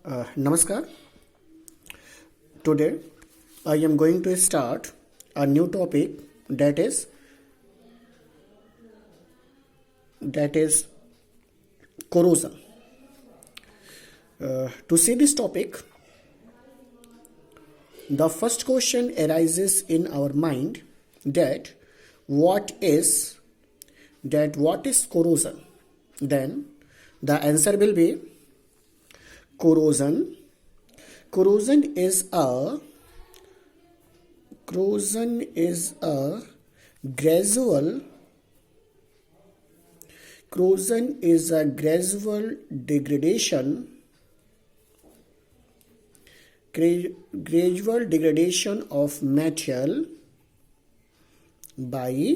Namaskar. Today I am going to start a new topic that is corrosion. To see this topic, the first question arises in our mind that what is corrosion? Then the answer will be corrosion. Corrosion is a gradual degradation of material by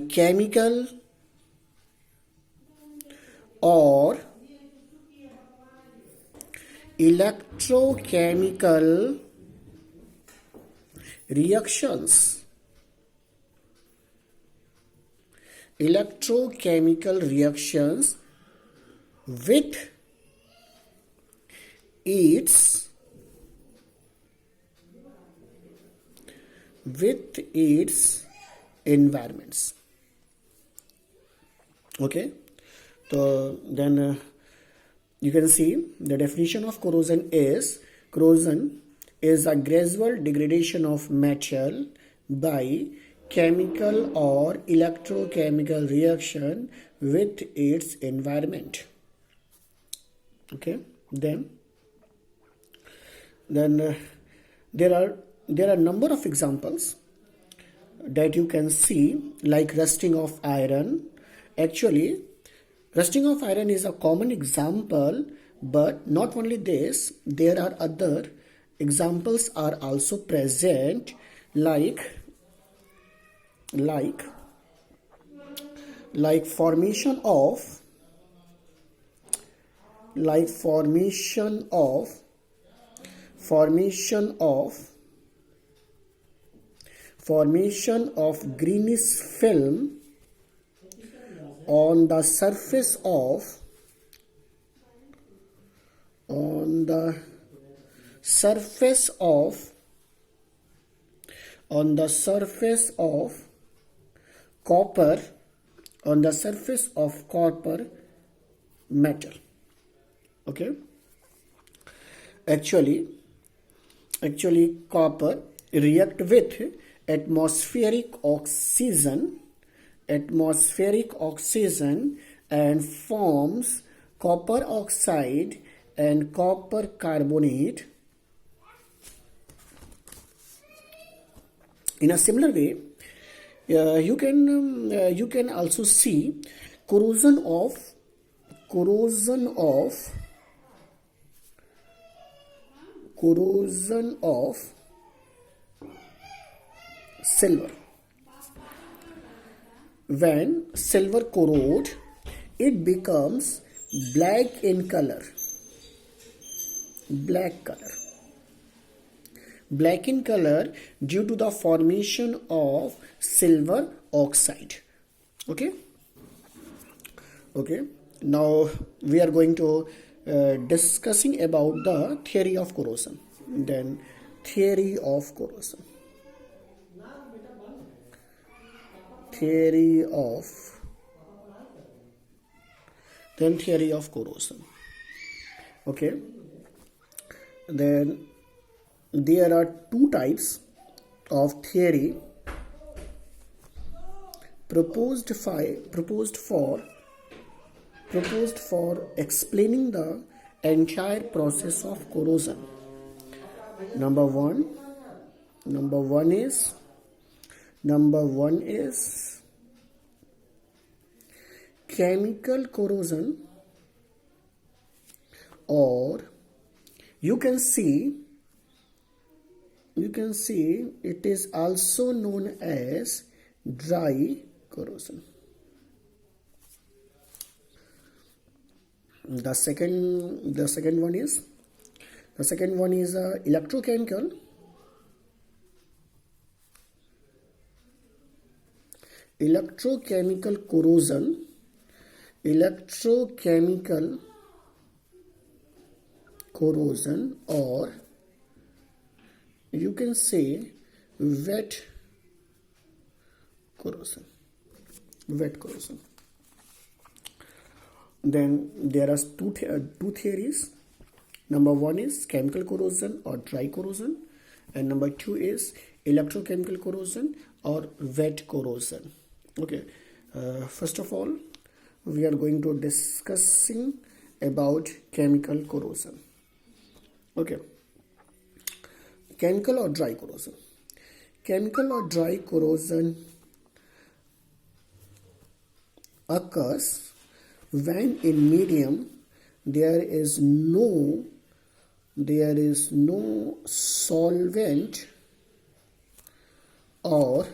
chemical or electrochemical reactions with its environments. Okay, so then you can see the definition of corrosion is a gradual degradation of material by chemical or electrochemical reaction with its environment. Okay, then there are a number of examples that you can see, like rusting of iron. Actually, rusting of iron is a common example, but not only this, there are other examples are also present, like formation of greenish film on the surface of copper metal. Okay, actually copper react with atmospheric oxygen and forms copper oxide and copper carbonate. In a similar way, you can also see corrosion of silver. When silver corrodes, it becomes black in color due to the formation of silver oxide. Okay, now we are going to discussing about the theory of corrosion. Then theory of corrosion. Okay, then there are two types of theory proposed for explaining the entire process of corrosion. Number one is chemical corrosion, or you can see it is also known as dry corrosion. The second one is electrochemical corrosion. Electrochemical corrosion, or you can say wet corrosion. Then there are two theories. Number one is chemical corrosion or dry corrosion, and number two is electrochemical corrosion or wet corrosion. Okay, first of all, we are going to discussing about chemical corrosion. Okay, chemical or dry corrosion. Chemical or dry corrosion occurs when in medium there is no solvent or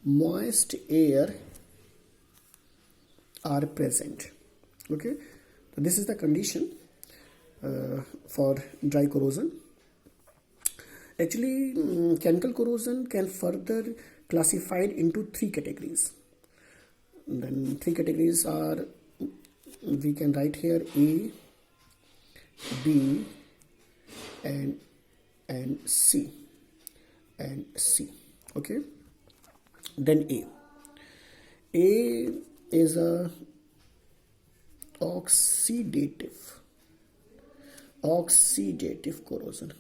moist air are present. Okay, so this is the condition for dry corrosion. Actually, chemical corrosion can further classified into three categories. Then three categories are, we can write here, A, B, and C. Okay, then A is a oxidative corrosion.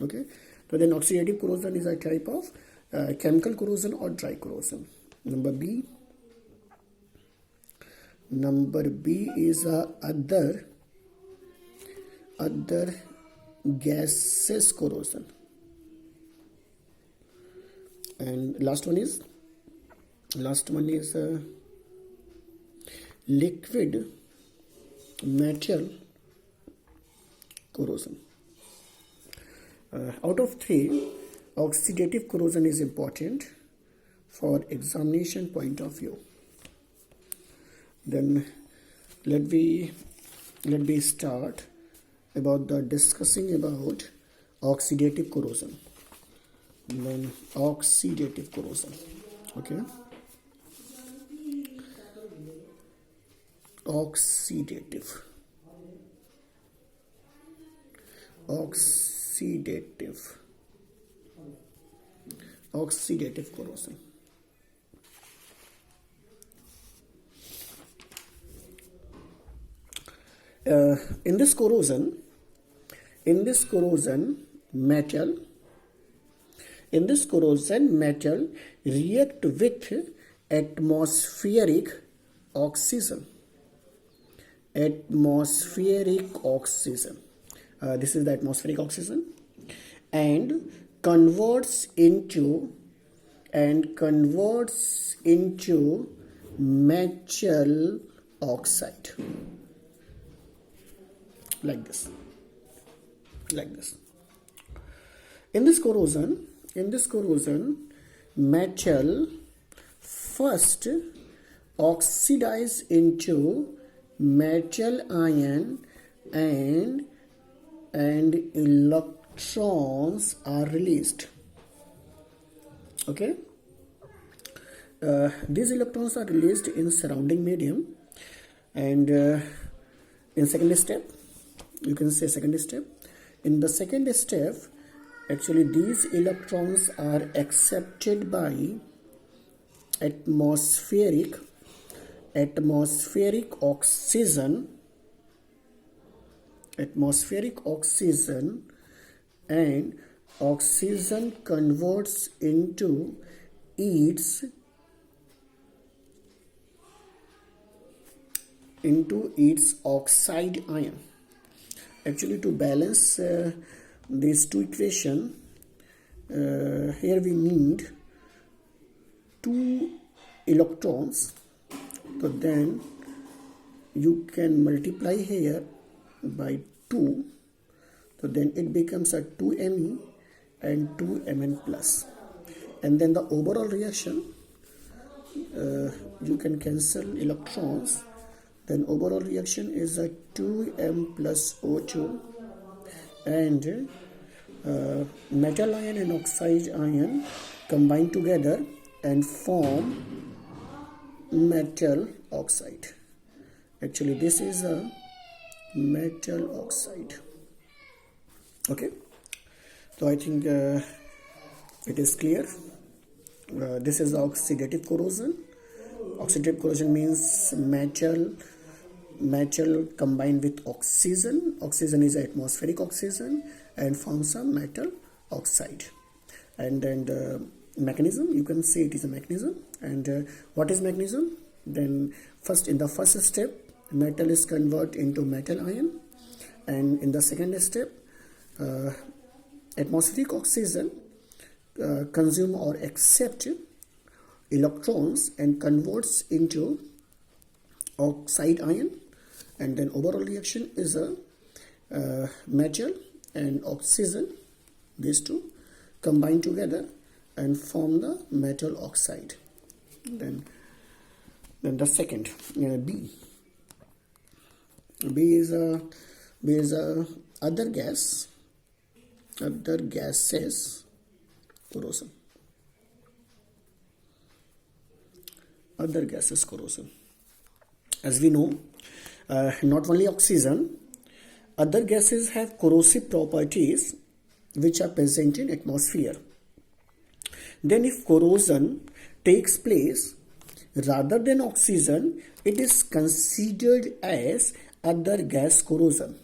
Okay, so then oxidative corrosion is a type of chemical corrosion or dry corrosion. Number B is other gases corrosion, and last one is liquid metal corrosion. Out of three, oxidative corrosion is important for examination point of view. Then let me start about the discussing about oxidative corrosion. Then oxidative corrosion. Okay, oxidative corrosion. In this corrosion, metal react with atmospheric oxygen. This is the atmospheric oxygen, and converts into metal oxide, like this. In this corrosion, metal first oxidize into metal ion, and electrons are released. Okay, these electrons are released in surrounding medium, and in second step, you can say second step. In the second step, actually these electrons are accepted by atmospheric oxygen, and oxygen converts into its oxide ion. Actually, to balance these two equations, here we need two electrons. So then you can multiply here by 2. So then it becomes a 2Me and 2Mn plus. And then the overall reaction, you can cancel electrons. Then overall reaction is a 2M plus O2, and metal ion and oxide ion combine together and form metal oxide. Actually, this is a metal oxide. Okay, so I think it is clear. This is oxidative corrosion. Oxidative corrosion means metal combined with oxygen. Oxygen is atmospheric oxygen and forms a metal oxide. And then the mechanism, you can say it is a mechanism. And what is mechanism? Then in the first step, metal is converted into metal ion, and in the second step, atmospheric oxygen consume or accept electrons and converts into oxide ion, and then overall reaction is a metal and oxygen, these two combine together and form the metal oxide. Then the second, B is a other gases corrosion. Other gases corrosion. As we know, not only oxygen, other gases have corrosive properties which are present in atmosphere. Then if corrosion takes place rather than oxygen, it is considered as other gas corrosion.